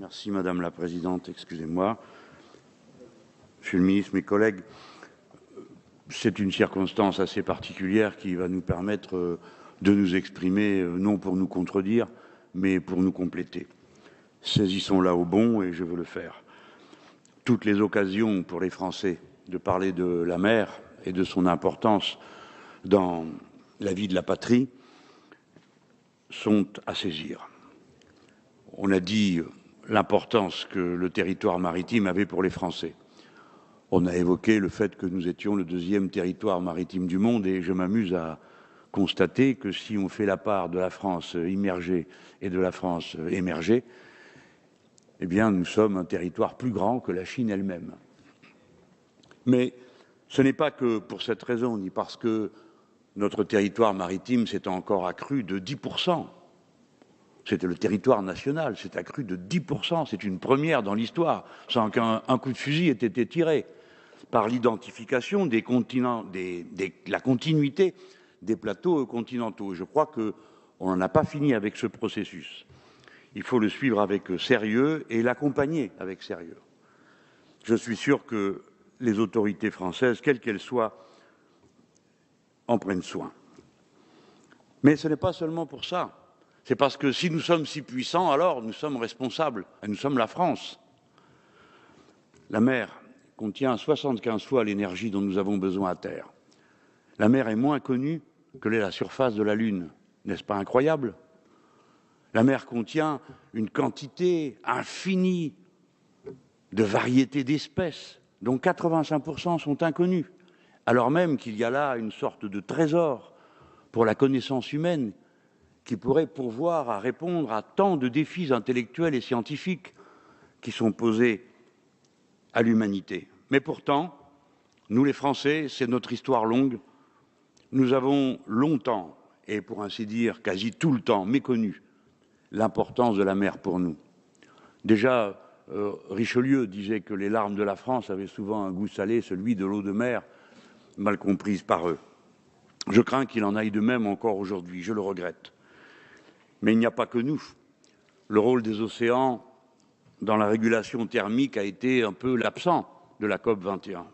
Merci Madame la Présidente, excusez-moi. Monsieur le Ministre, mes collègues, c'est une circonstance assez particulière qui va nous permettre de nous exprimer, non pour nous contredire, mais pour nous compléter. Saisissons-la au bon et je veux le faire. Toutes les occasions pour les Français de parler de la mer et de son importance dans la vie de la patrie sont à saisir. On a dit l'importance que le territoire maritime avait pour les Français. On a évoqué le fait que nous étions le deuxième territoire maritime du monde et je m'amuse à constater que si on fait la part de la France immergée et de la France émergée, eh bien, nous sommes un territoire plus grand que la Chine elle-même. Mais ce n'est pas que pour cette raison, ni parce que notre territoire maritime s'est encore accru de 10%. C'était le territoire national, s'est accru de 10%. C'est une première dans l'histoire, sans qu'un coup de fusil ait été tiré, par l'identification des continents, la continuité des plateaux continentaux. Je crois qu'on n'en a pas fini avec ce processus. Il faut le suivre avec sérieux et l'accompagner avec sérieux. Je suis sûr que les autorités françaises, quelles qu'elles soient, en prennent soin. Mais ce n'est pas seulement pour ça. C'est parce que si nous sommes si puissants, alors nous sommes responsables, et nous sommes la France. La mer contient 75 fois l'énergie dont nous avons besoin à terre. La mer est moins connue que l'est la surface de la Lune. N'est-ce pas incroyable? La mer contient une quantité infinie de variétés d'espèces, dont 85% sont inconnues, alors même qu'il y a là une sorte de trésor pour la connaissance humaine qui pourrait pourvoir à répondre à tant de défis intellectuels et scientifiques qui sont posés à l'humanité. Mais pourtant, nous les Français, c'est notre histoire longue, nous avons longtemps, et pour ainsi dire quasi tout le temps, méconnu l'importance de la mer pour nous. Déjà, Richelieu disait que les larmes de la France avaient souvent un goût salé, celui de l'eau de mer, mal comprise par eux. Je crains qu'il en aille de même encore aujourd'hui, je le regrette. Mais il n'y a pas que nous. Le rôle des océans dans la régulation thermique a été un peu l'absent de la COP 21.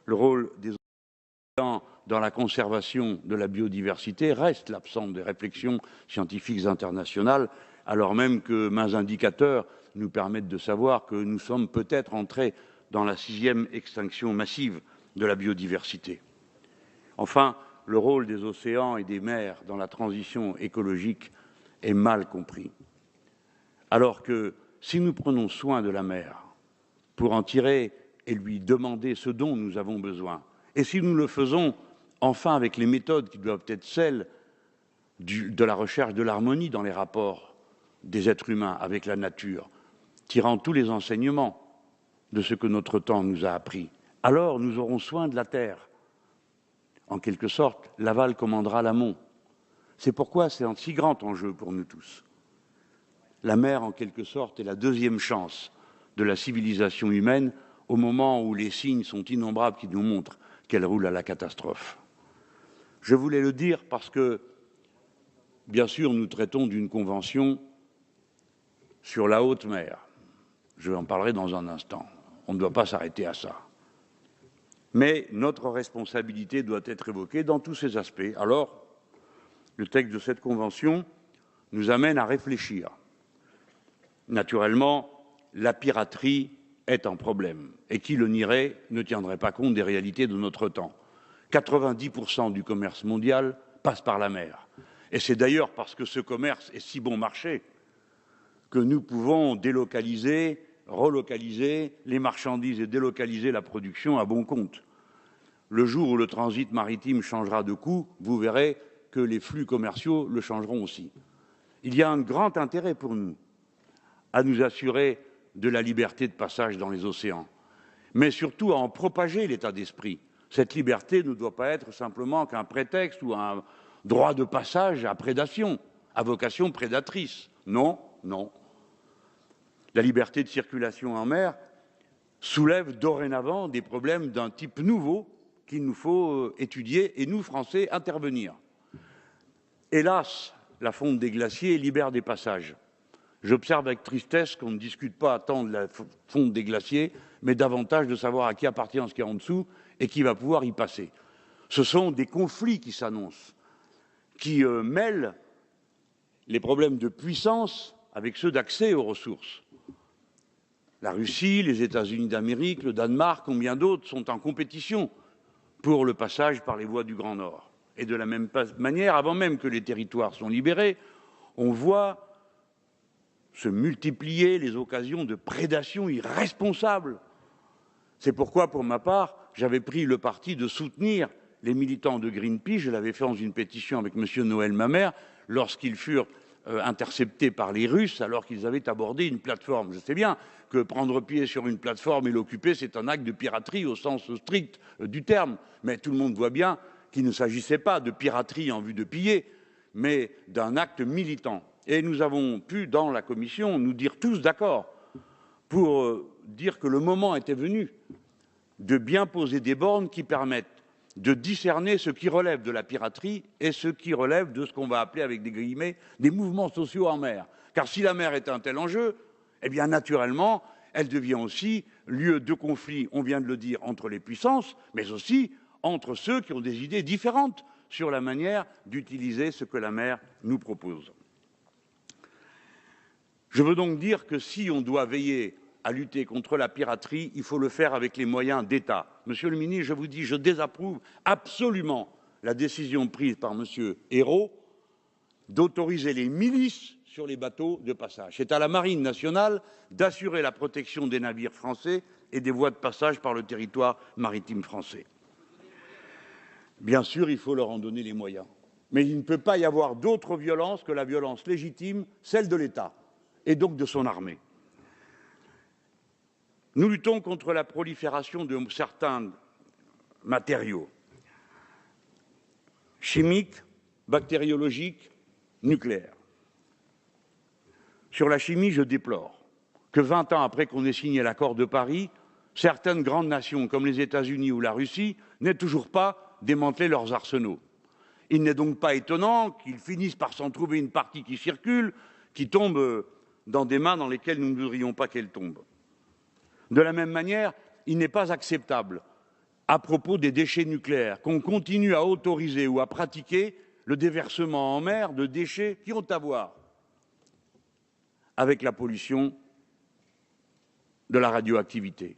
Le rôle des océans dans la conservation de la biodiversité reste l'absent des réflexions scientifiques internationales, alors même que maints indicateurs nous permettent de savoir que nous sommes peut-être entrés dans la 6e extinction massive de la biodiversité. Enfin, le rôle des océans et des mers dans la transition écologique est mal compris. Alors que si nous prenons soin de la mer pour en tirer et lui demander ce dont nous avons besoin, et si nous le faisons enfin avec les méthodes qui doivent être celles de la recherche de l'harmonie dans les rapports des êtres humains avec la nature, tirant tous les enseignements de ce que notre temps nous a appris, alors nous aurons soin de la terre. En quelque sorte, l'aval commandera l'amont. C'est pourquoi c'est un si grand enjeu pour nous tous. La mer, en quelque sorte, est la deuxième chance de la civilisation humaine au moment où les signes sont innombrables qui nous montrent qu'elle roule à la catastrophe. Je voulais le dire parce que, bien sûr, nous traitons d'une convention sur la haute mer. Je en parlerai dans un instant. On ne doit pas s'arrêter à ça. Mais notre responsabilité doit être évoquée dans tous ses aspects. Alors, le texte de cette convention nous amène à réfléchir. Naturellement, la piraterie est un problème. Et qui le nierait ne tiendrait pas compte des réalités de notre temps. 90% du commerce mondial passe par la mer. Et c'est d'ailleurs parce que ce commerce est si bon marché que nous pouvons délocaliser, relocaliser les marchandises et délocaliser la production à bon compte. Le jour où le transit maritime changera de coût, vous verrez que les flux commerciaux le changeront aussi. Il y a un grand intérêt pour nous à nous assurer de la liberté de passage dans les océans, mais surtout à en propager l'état d'esprit. Cette liberté ne doit pas être simplement qu'un prétexte ou un droit de passage à prédation, à vocation prédatrice. Non, non. La liberté de circulation en mer soulève dorénavant des problèmes d'un type nouveau qu'il nous faut étudier et nous, Français, intervenir. Hélas, la fonte des glaciers libère des passages. J'observe avec tristesse qu'on ne discute pas tant de la fonte des glaciers, mais davantage de savoir à qui appartient ce qui est en dessous et qui va pouvoir y passer. Ce sont des conflits qui s'annoncent, qui mêlent les problèmes de puissance avec ceux d'accès aux ressources. La Russie, les États-Unis d'Amérique, le Danemark, combien d'autres sont en compétition pour le passage par les voies du Grand Nord. Et de la même manière, avant même que les territoires soient libérés, on voit se multiplier les occasions de prédation irresponsable. C'est pourquoi, pour ma part, j'avais pris le parti de soutenir les militants de Greenpeace. Je l'avais fait dans une pétition avec M. Noël Mamère lorsqu'ils furent interceptés par les Russes alors qu'ils avaient abordé une plateforme. Je sais bien que prendre pied sur une plateforme et l'occuper, c'est un acte de piraterie au sens strict du terme. Mais tout le monde voit bien qu'il ne s'agissait pas de piraterie en vue de piller, mais d'un acte militant. Et nous avons pu, dans la commission, nous dire tous d'accord pour dire que le moment était venu de bien poser des bornes qui permettent de discerner ce qui relève de la piraterie et ce qui relève de ce qu'on va appeler, avec des guillemets, des mouvements sociaux en mer. Car si la mer est un tel enjeu, eh bien, naturellement, elle devient aussi lieu de conflit, on vient de le dire, entre les puissances, mais aussi entre ceux qui ont des idées différentes sur la manière d'utiliser ce que la mer nous propose. Je veux donc dire que si on doit veiller à lutter contre la piraterie, il faut le faire avec les moyens d'État. Monsieur le ministre, je vous dis, je désapprouve absolument la décision prise par monsieur Ayrault d'autoriser les milices sur les bateaux de passage. C'est à la Marine nationale d'assurer la protection des navires français et des voies de passage par le territoire maritime français. Bien sûr, il faut leur en donner les moyens. Mais il ne peut pas y avoir d'autre violence que la violence légitime, celle de l'État, et donc de son armée. Nous luttons contre la prolifération de certains matériaux chimiques, bactériologiques, nucléaires. Sur la chimie, je déplore que 20 ans après qu'on ait signé l'accord de Paris, certaines grandes nations comme les États-Unis ou la Russie n'aient toujours pas démantelé leurs arsenaux. Il n'est donc pas étonnant qu'ils finissent par s'en trouver une partie qui circule, qui tombe dans des mains dans lesquelles nous ne voudrions pas qu'elle tombe. De la même manière, il n'est pas acceptable, à propos des déchets nucléaires, qu'on continue à autoriser ou à pratiquer le déversement en mer de déchets qui ont à voir avec la pollution de la radioactivité.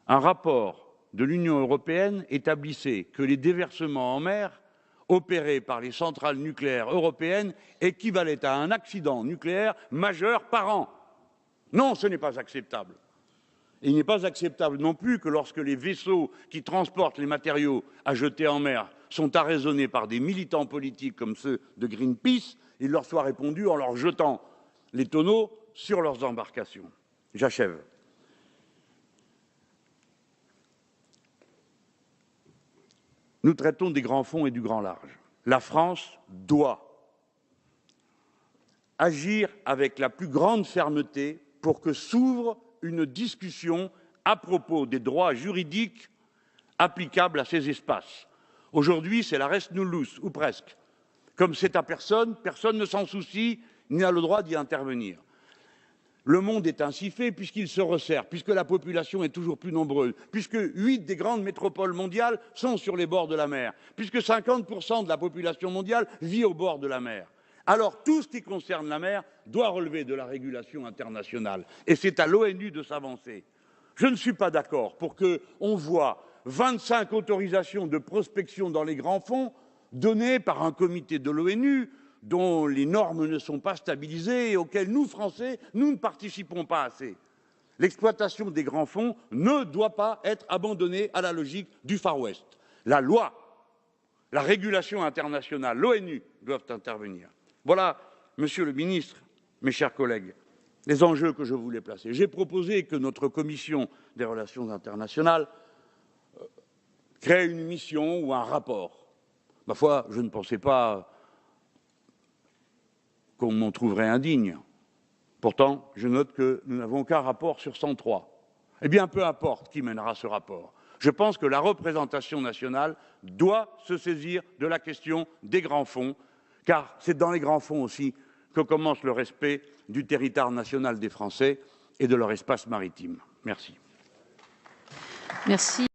Un rapport de l'Union européenne établissait que les déversements en mer opérés par les centrales nucléaires européennes équivalaient à un accident nucléaire majeur par an. Non, ce n'est pas acceptable. Et il n'est pas acceptable non plus que lorsque les vaisseaux qui transportent les matériaux à jeter en mer sont arraisonnés par des militants politiques comme ceux de Greenpeace, il leur soit répondu en leur jetant les tonneaux sur leurs embarcations. J'achève. Nous traitons des grands fonds et du grand large. La France doit agir avec la plus grande fermeté pour que s'ouvre une discussion à propos des droits juridiques applicables à ces espaces. Aujourd'hui, c'est la res nullus, ou presque. Comme c'est à personne, personne ne s'en soucie, ni n'a le droit d'y intervenir. Le monde est ainsi fait puisqu'il se resserre, puisque la population est toujours plus nombreuse, puisque 8 des grandes métropoles mondiales sont sur les bords de la mer, puisque 50% de la population mondiale vit au bord de la mer. Alors tout ce qui concerne la mer doit relever de la régulation internationale. Et c'est à l'ONU de s'avancer. Je ne suis pas d'accord pour qu'on voit 25 autorisations de prospection dans les grands fonds données par un comité de l'ONU dont les normes ne sont pas stabilisées et auxquelles nous, Français, nous ne participons pas assez. L'exploitation des grands fonds ne doit pas être abandonnée à la logique du Far West. La loi, la régulation internationale, l'ONU doivent intervenir. Voilà, Monsieur le Ministre, mes chers collègues, les enjeux que je voulais placer. J'ai proposé que notre commission des relations internationales crée une mission ou un rapport. Ma foi, je ne pensais pas qu'on m'en trouverait indigne. Pourtant, je note que nous n'avons qu'un rapport sur 103. Eh bien, peu importe qui mènera ce rapport. Je pense que la représentation nationale doit se saisir de la question des grands fonds, car c'est dans les grands fonds aussi que commence le respect du territoire national des Français et de leur espace maritime. Merci. Merci.